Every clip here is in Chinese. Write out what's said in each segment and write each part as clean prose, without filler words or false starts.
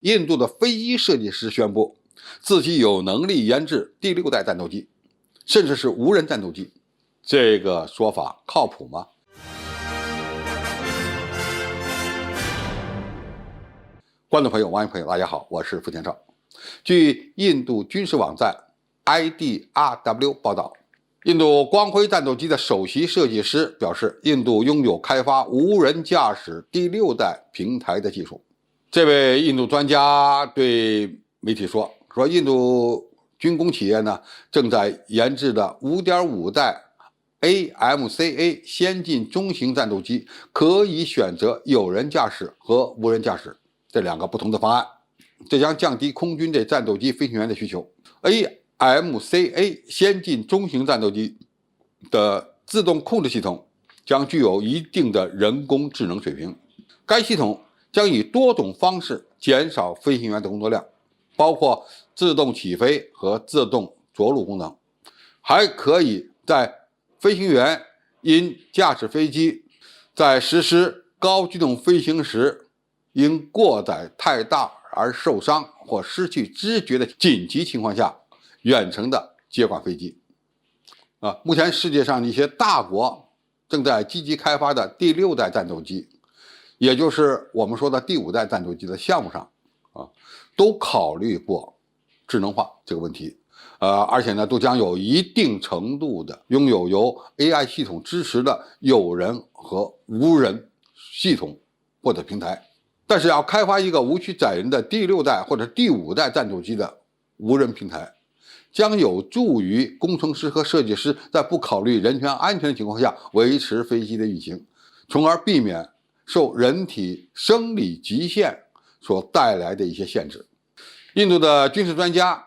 印度的飞机设计师宣布，自己有能力研制第6代战斗机，甚至是无人战斗机。这个说法靠谱吗？观众朋友、网友朋友，大家好，我是付天超。据印度军事网站 IDRW 报道，印度光辉战斗机的首席设计师表示，印度拥有开发无人驾驶第6代平台的技术。这位印度专家对媒体说，印度军工企业呢正在研制的 5.5 代 AMCA 先进中型战斗机可以选择有人驾驶和无人驾驶这2个不同的方案，这将降低空军对战斗机飞行员的需求。AMCA 先进中型战斗机的自动控制系统将具有一定的人工智能水平，该系统将以多种方式减少飞行员的工作量，包括自动起飞和自动着陆功能，还可以在飞行员因驾驶飞机在实施高机动飞行时因过载太大而受伤或失去知觉的紧急情况下，远程的接管飞机。目前世界上的一些大国正在积极开发的第6代战斗机，也就是我们说的第5代战斗机的项目上，都考虑过智能化这个问题，而且呢，都将有一定程度的拥有由 AI 系统支持的有人和无人系统或者平台。但是要开发一个无需载人的第6代或者第5代战斗机的无人平台，将有助于工程师和设计师在不考虑人权安全的情况下维持飞机的运行，从而避免受人体生理极限所带来的一些限制。印度的军事专家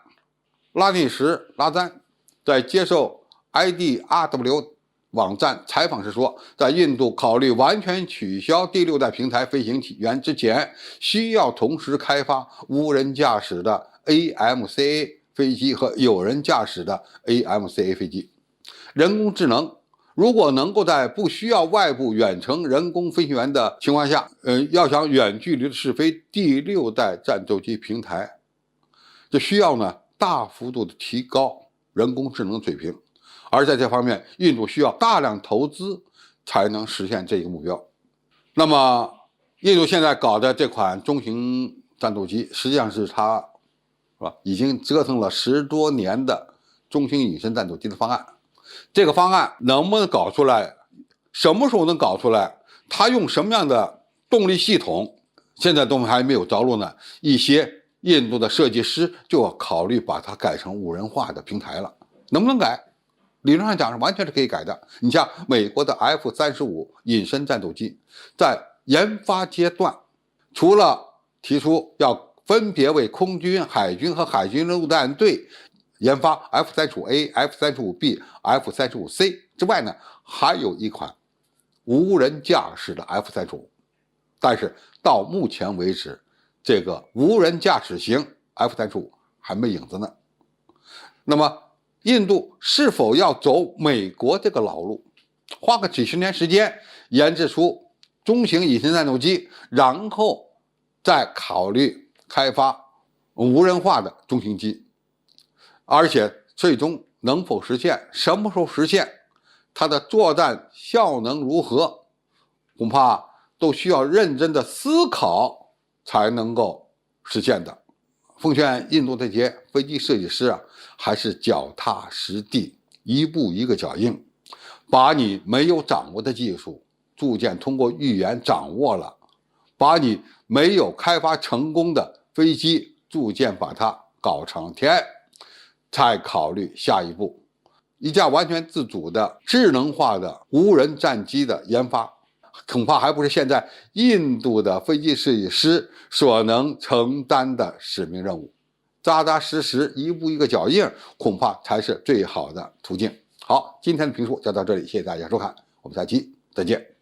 拉内什拉赞在接受 IDRW 网站采访时说，在印度考虑完全取消第6代平台飞行员之前，需要同时开发无人驾驶的 AMCA 飞机和有人驾驶的 AMCA 飞机。人工智能如果能够在不需要外部远程人工飞行员的情况下，要想远距离的试飞第6代战斗机平台，就需要呢大幅度的提高人工智能水平。而在这方面，印度需要大量投资才能实现这个目标。那么，印度现在搞的这款中型战斗机，实际上是它已经折腾了10多年的中型隐身战斗机的方案。这个方案能不能搞出来，什么时候能搞出来，它用什么样的动力系统，现在都还没有着落呢。一些印度的设计师就要考虑把它改成无人化的平台了。能不能改？理论上讲是完全是可以改的。你像美国的 F-35隐身战斗机，在研发阶段，除了提出要分别为空军、海军和海军陆战队研发 F-35A、F-35B、F-35C 之外呢，还有一款无人驾驶的 F-35，但是到目前为止，这个无人驾驶型 F-35还没影子呢。那么印度是否要走美国这个老路，花个几十年时间研制出中型隐身战斗机，然后再考虑开发无人化的中型机，而且最终能否实现，什么时候实现，它的作战效能如何，恐怕都需要认真的思考才能够实现的。奉劝印度这些飞机设计师还是脚踏实地，一步一个脚印，把你没有掌握的技术逐渐通过预研掌握了，把你没有开发成功的飞机逐渐把它搞成天，再考虑下一步一架完全自主的智能化的无人战机的研发，恐怕还不是现在印度的飞机设计师所能承担的使命任务。扎扎实实一步一个脚印，恐怕才是最好的途径。好，今天的评述就到这里，谢谢大家收看，我们下期再见。